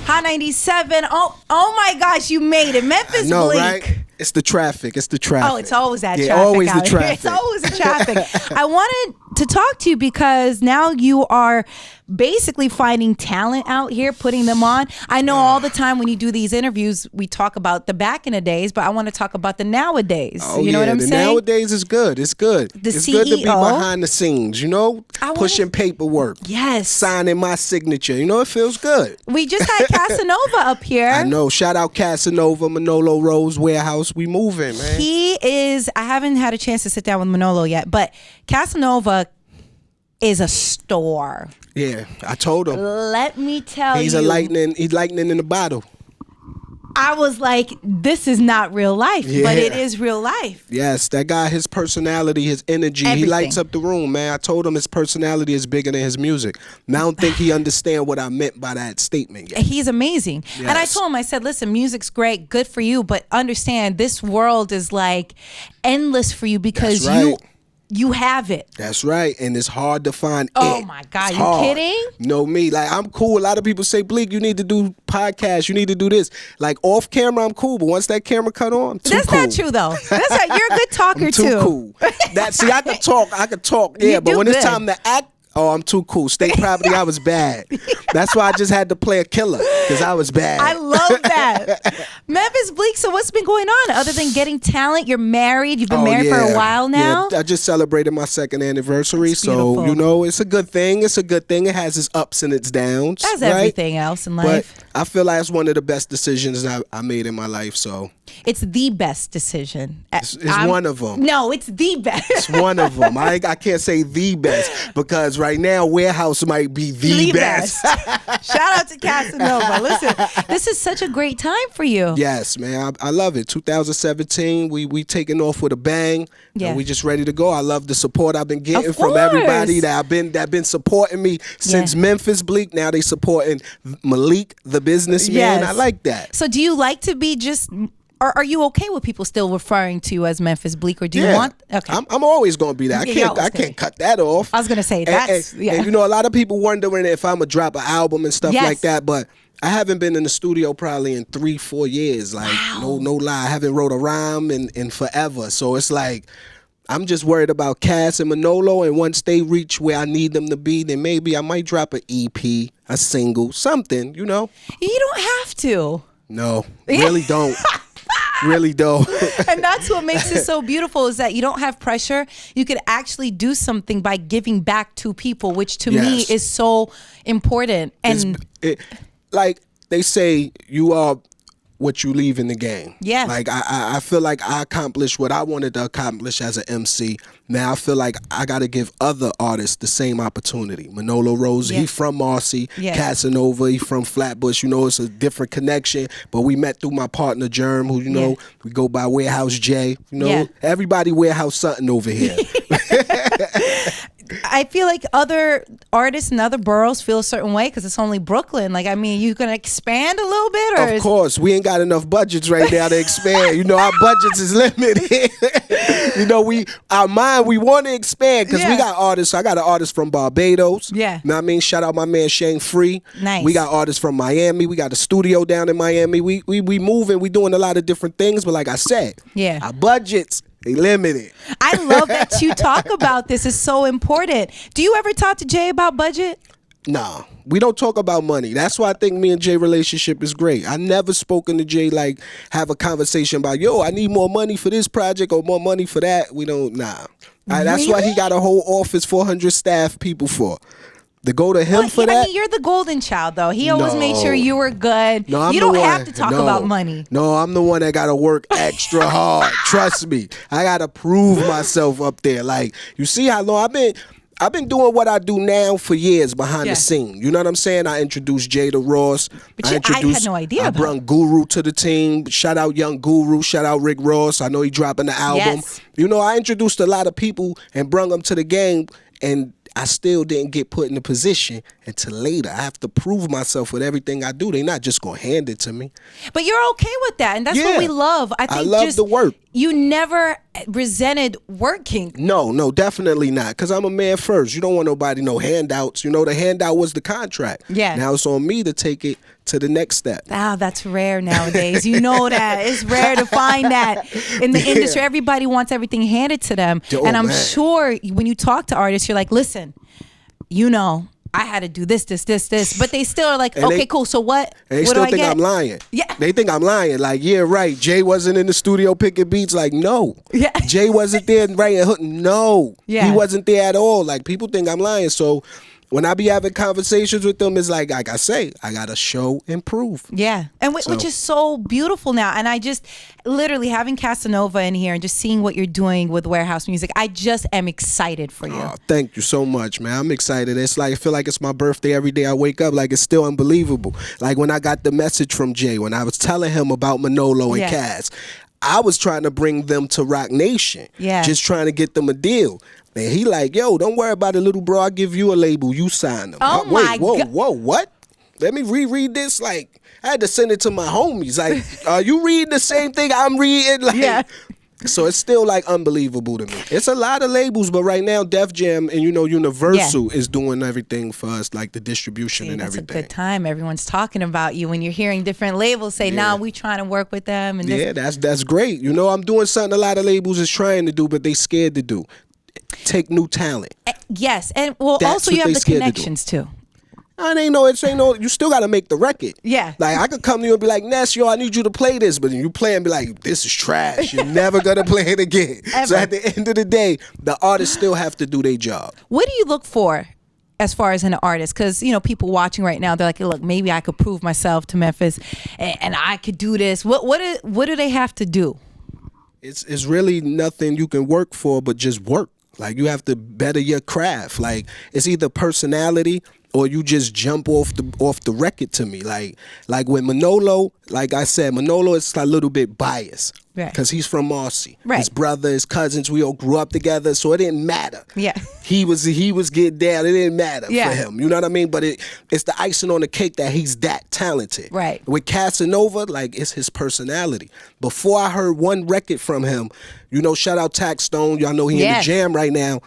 Hot 97. Oh my gosh, you made it. Memphis No, Bleak. right? It's the traffic. It's the traffic. Oh, it's always that yeah, traffic. always out the here. traffic. It's always the traffic. I wanted to talk to you because now you are basically finding talent out here, putting them on. I know all the time when you do these interviews, we talk about the back in the days, but I want to talk about the nowadays. Oh, you know what I'm the saying? Nowadays is good. It's good. It's good to be CEO. behind the scenes, you know? Pushing paperwork. Yes. Signing my signature. You know, it feels good. We just had Casanova up here. I know. Shout out Casanova, Manolo Rose Warehouse. We moving, man. He is, I haven't had a chance to sit down with Manolo yet, but Casanova is a store. Yeah, I told him. Let me tell He's you. He's lightning in the bottle. I was like, this is not real life, Yeah. but it is real life. Yes, that guy, his personality, his energy, Everything. he lights up the room, man. I told him his personality is bigger than his music. And I don't think he understand what I meant by that statement yet. He's amazing. Yes. And I told him, I said, listen, music's great, good for you, but understand this world is like endless for you because That's right. you have it. That's right, and it's hard to find Oh it. my God, It's you hard. kidding? No, me. Like, I'm cool. A lot of people say, Bleak, you need to do podcasts. You need to do this. Like, off camera, I'm cool, but once that camera cut on, I'm too That's cool. not true though. That's not, you're a good talker I'm too cool. See, I could talk, yeah, You but do when it's good. time to act, oh, I'm too cool. State property, I was bad. That's why I just had to play a killer, because I was bad. I love that. Memphis Bleak, so what's been going on other than getting talent? You're married. You've been married for a while now. Yeah, I just celebrated my 2nd anniversary, That's so beautiful. you know it's a good thing. It's a good thing. It has its ups and its downs. That's right? everything else in life. But I feel like it's one of the best decisions I made in my life. So It's the best decision. it's one of them. No, it's the best. It's one of them. I can't say the best because right now Warehouse might be the best. Shout out to Casanova. Listen, this is such a great time for you. Yes, man. I love it. 2017, we taking off with a bang. Yeah. And we just ready to go. I love the support I've been getting Of from everybody course. that been supporting me since Yeah. Memphis Bleak. Now they supporting Malik, the businessman. Yes. I like that. So do you like to be just, or are you okay with people still referring to you as Memphis Bleak, or do you want? Okay. I'm always gonna be that. Yeah, you're always I gonna can't cut that off. I was gonna say, And- that's- and, yeah. and, you know, a lot of people wondering if I'm gonna drop an album and stuff Yes. like that, but I haven't been in the studio probably in 3-4 years. Like no lie, I haven't wrote a rhyme in forever. So it's like I'm just worried about Cass and Manolo, and once they reach where I need them to be, then maybe I might drop an EP, a single, something. You know? You don't have to. No, really don't. Really don't. And that's what makes it so beautiful, is that you don't have pressure. You could actually do something by giving back to people, which to me Yes. is so important. And Like they say, you are what you leave in the game. Yeah. Like I feel like I accomplished what I wanted to accomplish as an MC. Now I feel like I got to give other artists the same opportunity. Manolo Rose, Yeah. he from Marcy. Yeah. Casanova, he from Flatbush. You know, it's a different connection. But we met through my partner Germ, who, you know, Yeah. we go by Warehouse J. You know, Yeah. everybody Warehouse something over here. I feel like other artists in other boroughs feel a certain way because it's only Brooklyn. Like, I mean, you gonna expand a little bit, or Of course, we ain't got enough budgets right now to expand. You know, our budgets is limited. You know, we want to expand because we Yeah. got artists. I got an artist from Barbados. Yeah. You know what I mean? Shout out my man Shane Free. Nice. We got artists from Miami. We got a studio down in Miami. We moving. We doing a lot of different things. But like I said, Yeah. our budgets, they limited. I love that you talk about this. It's so important. Do you ever talk to Jay about budget? Nah, we don't talk about money. That's why I think me and Jay relationship is great. I never spoken to Jay like have a conversation about, yo, I need more money for this project or more money for that. We don't, nah. That's why he Really? got a whole office, 400 staff people for. To go to him for I that? mean, you're the golden child, though. He always made sure No. you were good. No, I'm you the don't one. have to talk No. about money. No, I'm the one that got to work extra hard. Trust me. I got to prove myself up there. Like, you see how long I've been doing what I do now for years behind Yeah. the scene. You know what I'm saying? I introduced Jada Ross. But I had no idea I about brought Guru to the team. Shout out Young Guru. Shout out Rick Ross. I know he dropping the album. Yes. You know, I introduced a lot of people and brung them to the game, and I still didn't get put in the position until later. I have to prove myself with everything I do. They're not just gonna hand it to me. But you're okay with that, and that's what Yeah. we love. I think love just the work. you never resented working. No, definitely not. Because I'm a man first. You don't want nobody, no handouts. You know, the handout was the contract. Yeah. Now it's on me to take it to the next step. Wow, that's rare nowadays. You know that. It's rare to find that in the industry. Everybody wants everything handed to them. Oh, and I'm man. sure when you talk to artists, you're like, listen, you know, I had to do this. But they still are like, And okay, they- cool. So what? And they What still do I think get? I'm lying. Yeah. They think I'm lying. Like, yeah, right. Jay wasn't in the studio picking beats. Like, no. Yeah. Jay wasn't there writing hook. No. Yeah. He wasn't there at all. Like, people think I'm lying. So when I be having conversations with them, it's like I say, I got to show and prove. Yeah. And which is so beautiful now. And I just literally having Casanova in here and just seeing what you're doing with Warehouse Music, I just am excited for you. Oh, thank you so much, man. I'm excited. It's like I feel like it's my birthday every day I wake up. Like it's still unbelievable. Like when I got the message from Jay, when I was telling him about Manolo and Yeah. Cass, I was trying to bring them to Rock Nation. Yeah. Just trying to get them a deal. And he like, yo, don't worry about it, little bro. I'll give you a label. You sign them. Oh, Wait, my whoa, God. whoa, what? Let me reread this. Like, I had to send it to my homies. Like, are you reading the same thing I'm reading? Like, Yeah. So it's still like unbelievable to me. It's a lot of labels, but right now Def Jam and Universal is doing everything for us, like the distribution and That's everything. a good time. Everyone's talking about you when you're hearing different labels say, "Nah, we trying to work with them." And Yeah, that's great. I'm doing something a lot of labels is trying to do, but they scared to do. Take new talent. yes, and well, That's also what you have they the scared to do. connections too. You still got to make the record. Yeah. Like, I could come to you and be like, Ness, I need you to play this. But then you play and be like, this is trash. You're never going to play it again. So Ever. at the end of the day, the artists still have to do their job. What do you look for as far as an artist? Because people watching right now, they're like, look, maybe I could prove myself to Memphis, and I could do this. What do they have to do? It's really nothing you can work for but just work. Like, you have to better your craft. Like, it's either personality or you just jump off the record to me. Like with Manolo, like I said, Manolo is a little bit biased. Right. Because he's from Marcy. Right. His brother, his cousins, we all grew up together, so it didn't matter. Yeah. He was getting down. It didn't matter Yeah. for him. You know what I mean? But it's the icing on the cake that he's that talented. Right. With Casanova, like, it's his personality. Before I heard one record from him, shout out Tax Stone. Y'all know he in the Yes. jam right now.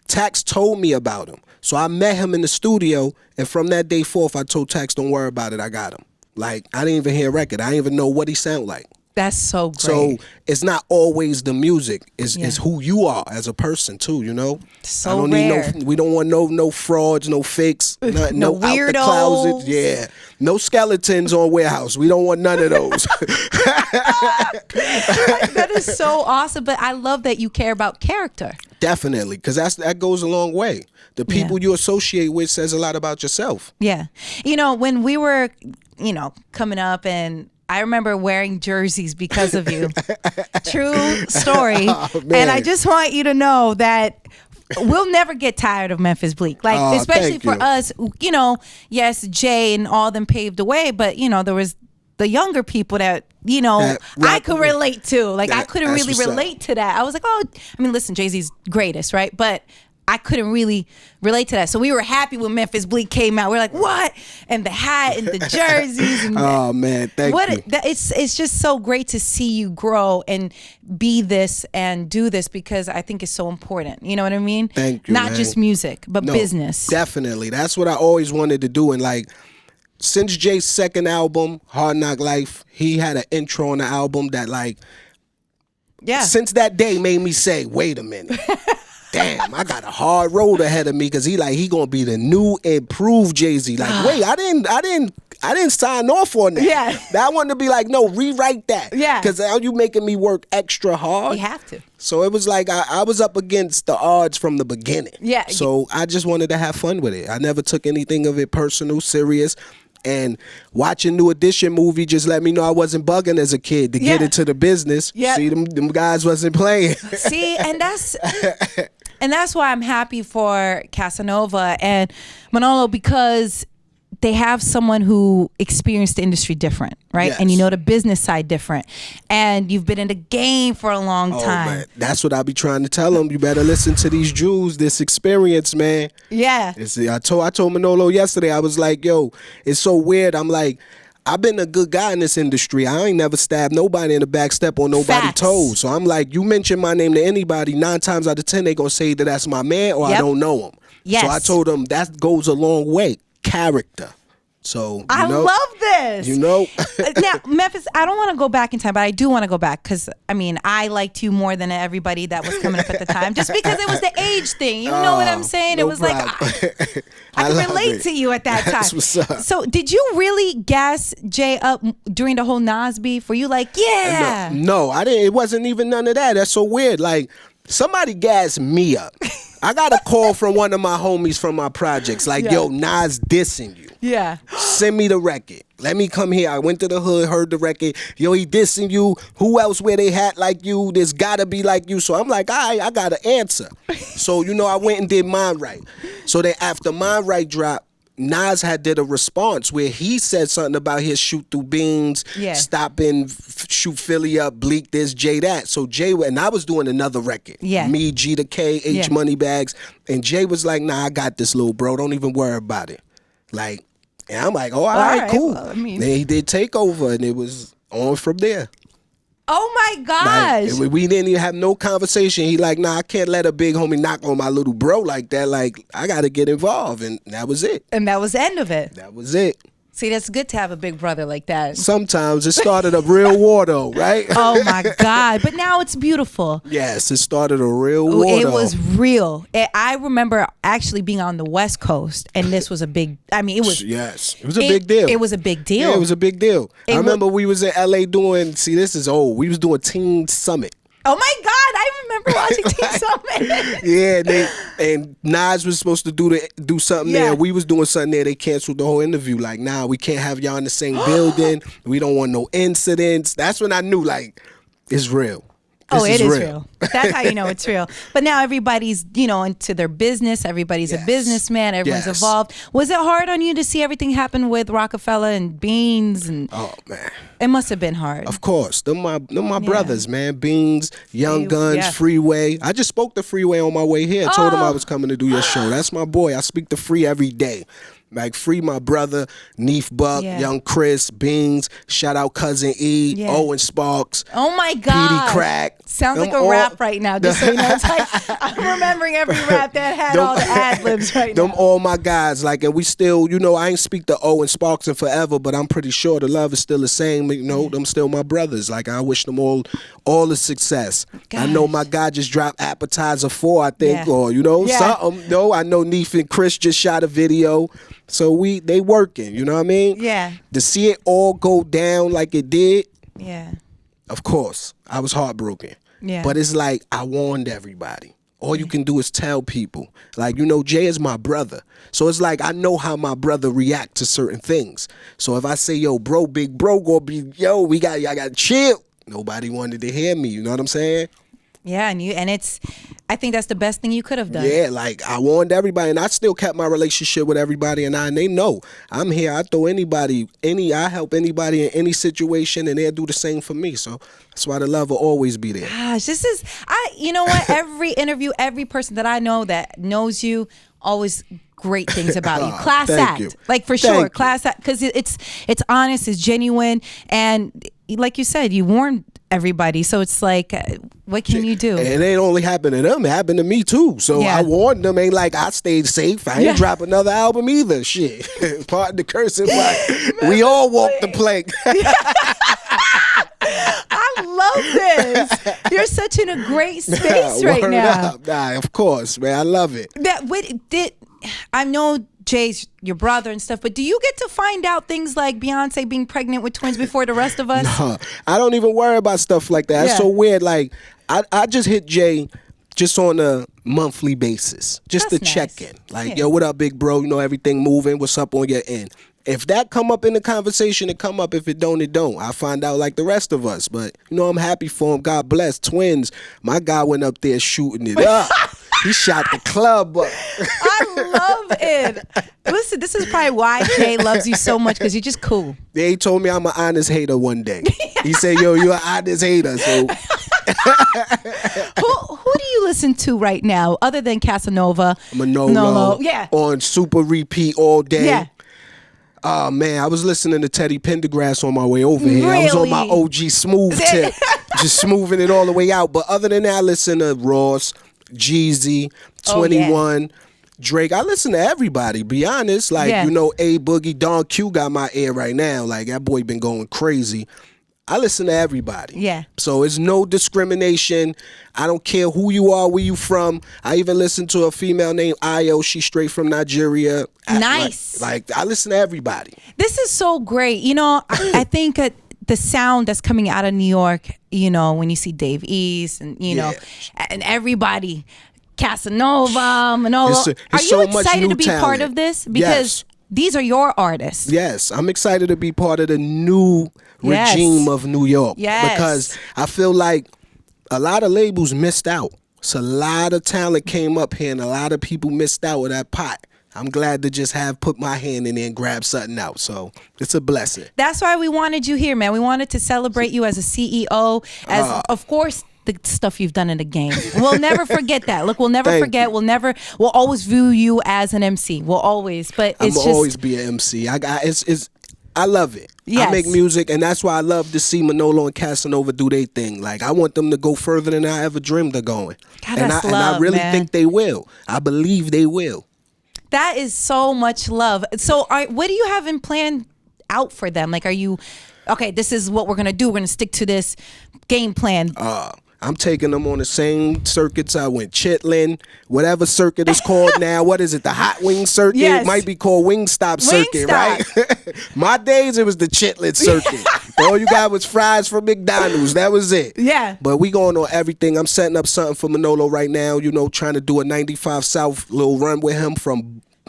Tax told me about him. So I met him in the studio, and from that day forth, I told Tax, don't worry about it, I got him. Like, I didn't even hear a record. I didn't even know what he sounded like. That's so great. So it's not always the music. It's Yeah. who you are as a person too. So I don't rare. need we don't want no frauds, no fakes, no out the weirdos. closet. Yeah, no skeletons on Warehouse. We don't want none of those. That is so awesome. But I love that you care about character. Definitely, because that goes a long way. The people you associate with says a lot about yourself. Yeah. When we were, coming up, and I remember wearing jerseys because of you. True story. Oh, man. And I just want you to know that we'll never get tired of Memphis Bleak. Like, Oh, especially thank for you. us, yes, Jay and all them paved the way, but, there was the younger people that, That I rock could with- relate to. Like, I couldn't that's really what's up. relate to that. I was like, listen, Jay-Z's greatest, right? But I couldn't really relate to that. So we were happy when Memphis Bleak came out. We're like, what? And the hat and the jerseys. And Oh man, thank you. It's just so great to see you grow and be this and do this, because I think it's so important. You know what I mean? Thank you, Not man. just music, but No, business. Definitely. That's what I always wanted to do. And like, since Jay's second album, Hard Knock Life, he had an intro on the album that, like, Yeah. since that day made me say, wait a minute. Damn, I got a hard road ahead of me, because he gonna be the new improved Jay-Z. Like, wait, I didn't sign off on that. Yeah. I wanted to be like, no, rewrite that. Yeah. Because now you making me work extra hard. You have to. So it was like I was up against the odds from the beginning. Yeah. So I just wanted to have fun with it. I never took anything of it personal, serious. And watching New Edition movie just let me know I wasn't bugging as a kid to get Yeah. into the business. Yeah. See, them guys wasn't playing. See, and that's why I'm happy for Casanova and Manolo, because they have someone who experienced the industry different, right? And Yes. the business side different. And you've been in the game for a long time. Man, that's what I be trying to tell them. You better listen to these Jews, this experience, man. Yeah. I told Manolo yesterday, I was like, yo, it's so weird. I'm like, I've been a good guy in this industry. I ain't never stabbed nobody in the back, step on nobody's Facts. toes. So I'm like, you mention my name to anybody, 9 times out of 10 they gonna say that that's my man or I Yep. don't know him. Yes. So I told them that goes a long way. Character. So I love this. You know. Now, Memphis, I don't want to go back in time, but I do want to go back because, I mean, I liked you more than everybody that was coming up at the time just because it was the age thing. You know what I'm saying? no It was like, problem. I love can relate it. to you at that time. That's what's up. So did you really gas Jay up during the whole Nas beef? Were you like, yeah? No, I didn't. It wasn't even none of that. That's so weird. Like, somebody gassed me up. I got a call from one of my homies from my projects. Like, Yeah. yo, Nas dissing you. Yeah. Send me the record. Let me come here. I went to the hood, heard the record. Yo, he dissing you. Who else wear they hat like you? There's gotta be like you. So I'm like, all right, I got to answer. So, you know, I went and did Mine Right. So then after Mine Right dropped, Nas had did a response where he said something about his shoot through beans, Yeah. stopping, shoot Philly up, bleak this, Jay that. So Jay, and I was doing another record. Yeah. Me, G to K, H Yeah. Moneybags. And Jay was like, nah, I got this, little bro. Don't even worry about it. Like, and I'm like, oh, all right, right, cool. well, I mean- Then he did Takeover, and it was on from there. Oh my Like, gosh. we didn't even have no conversation. He like, nah, I can't let a big homie knock on my little bro like that. Like, I got to get involved, and that was it. And that was the end of it. That was it. See, that's good to have a big brother like that. Sometimes it started a real war, though, right? Oh my God. But now it's beautiful. Yes, it started a real war. It though. was real. I remember actually being on the West Coast, and this was a big. I mean, it was. Yes, it was a big deal. It was a big deal. Yeah, it was a big deal. It I wa- remember we was in LA doing. See, this is old. We was doing Teen Summit. Oh my God! I remember watching Teen Summit. Yeah, and Nas was supposed to do something Yeah. there. We was doing something there. They canceled the whole interview. Like, nah, we can't have y'all in the same building. We don't want no incidents. That's when I knew, like, it's real. Oh, This it is real. That's how you know it's real. But now everybody's, into their business. Everybody's a Yes. businessman. Everyone's Yes. involved. Was it hard on you to see everything happen with Rockefeller and Beans? And Oh man. it must have been hard. Of course, them my brothers, man. Beans, Young Guns, yeah. Freeway. I just spoke to Freeway on my way here. Told him I Oh. was coming to do your show. That's my boy. I speak to Free every day. Like Free, my brother, Neef Buck, Yeah. Young Chris, Beans. Shout out Cousin E, Yeah. Owen Sparks, Oh my God. Petey Crack. Sounds like Them a all- rap right now. Just so you know, it's like I'm remembering every rap that had all the ad libs right Them now. all my guys, like, and we still, I ain't speak to Owen Sparks in forever, but I'm pretty sure the love is still the same. Them still my brothers. Like, I wish them all the success. I know Gosh. my guy just dropped Appetizer 4, I think, Yeah. or Yeah. something. No, I know Neef and Chris just shot a video, so they working. You know what I mean? Yeah. To see it all go down like it did, Yeah. of course, I was heartbroken. Yeah. But it's like, I warned everybody. All you can do is tell people. Like, Jay is my brother. So it's like, I know how my brother react to certain things. So if I say, yo, bro, big bro, gonna be, yo, I got to chill. Nobody wanted to hear me. You know what I'm saying? Yeah, and I think that's the best thing you could have done. Yeah, like, I warned everybody, and I still kept my relationship with everybody, and they know I'm here. I throw I help anybody in any situation, and they'll do the same for me. So that's why the love will always be there. Gosh, you know what? Every interview, every person that I know that knows you, always great things about you. Class Thank act, you. like for Thank sure, you. class act, because it's honest, it's genuine, and like you said, you warned everybody. So it's like, what can you do? And it ain't only happened to them, it happened to me too. So Yeah. I warned them, ain't like I stayed safe. I ain't Yeah. drop another album either. Shit. Pardon the cursing, but we all walk the plank. I love this. You're such in a great space right Word now. up. Nah, of course, man. I love it. I know Jay's your brother and stuff, but do you get to find out things like Beyonce being pregnant with twins before the rest of us? I don't even worry about stuff like that. It's Yeah. so weird. Like, I just hit Jay just on a monthly basis, just That's to check nice. in. Like, Yeah. yo, what up, big bro? Everything moving. What's up on your end? If that come up in the conversation, it come up. If it don't, it don't. I find out like the rest of us. But, I'm happy for him. God bless. Twins. My guy went up there shooting it up. He shot the club up. I love it. Listen, this is probably why Jay loves you so much, because you're just cool. They told me I'm an honest hater one day. He said, yo, you're an honest hater. So Who do you listen to right now, other than Casanova? Manolo, Yeah. on super repeat all day. Yeah. Oh man, I was listening to Teddy Pendergrass on my way over here. I was on my OG smooth tip, just smoothing it all the way out. But other than that, I listen to Ross, Jeezy, 21, Drake. I listen to everybody. Be honest, like A Boogie, Don Q got my ear right now. Like that boy been going crazy. I listen to everybody. Yeah. So it's no discrimination. I don't care who you are, where you from. I even listen to a female named Ayo. She's straight from Nigeria. Nice. Like I listen to everybody. This is so great. You know, I think the sound that's coming out of New York, you know, when you see Dave East and, you know, and everybody, Casanova and all. Are you excited to be part of this? Because these are your artists. Yes, I'm excited to be part of the new regime of New York. Yes. Because I feel like a lot of labels missed out. So a lot of talent came up here and a lot of people missed out with that pot. I'm glad to just have put my hand in there and grab something out. So it's a blessing. That's why we wanted you here, man. We wanted to celebrate you as a CEO, as of course the stuff you've done in the game. We'll never forget that. Look, we'll never forget. We'll always view you as an MC. We'll always. But it's I'm always be an MC. I love it. Yes. I make music, and that's why I love to see Manolo and Casanova do their thing. Like, I want them to go further than I ever dreamed of going. God, and I really think they will. I believe they will. That is so much love. So what do you have in plan out for them? Like, are you, okay, this is what we're going to do. We're going to stick to this game plan. I'm taking them on the same circuits I went. Chitlin, whatever circuit is called now. What is it? The Hot Wing Circuit? Yes. It might be called Wingstop Circuit, right? My days, it was the Chitlin Circuit. All you got was fries from McDonald's. That was it. Yeah. But we going on everything. I'm setting up something for Manolo right now, you know, trying to do a 95 South little run with him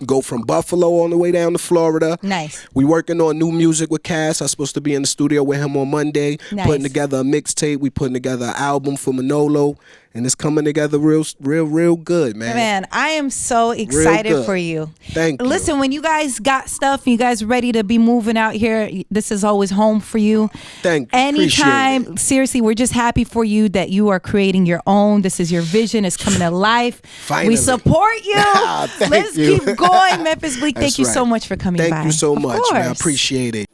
go from Buffalo on the way down to Florida. Nice. We working on new music with Cass. I'm supposed to be in the studio with him on Monday. Nice. Putting together a mixtape. We putting together an album for Manolo. And it's coming together real good, man. Man, I am so excited for you. Thank you. Listen, when you guys got stuff, you guys ready to be moving out here, this is always home for you. Thank you. Anytime. Seriously, we're just happy for you that you are creating your own. This is your vision. It's coming to life. Finally. We support you. Let's keep going, Memphis Bleek. Thank you so much for coming by. Thank you so much, man. I appreciate it.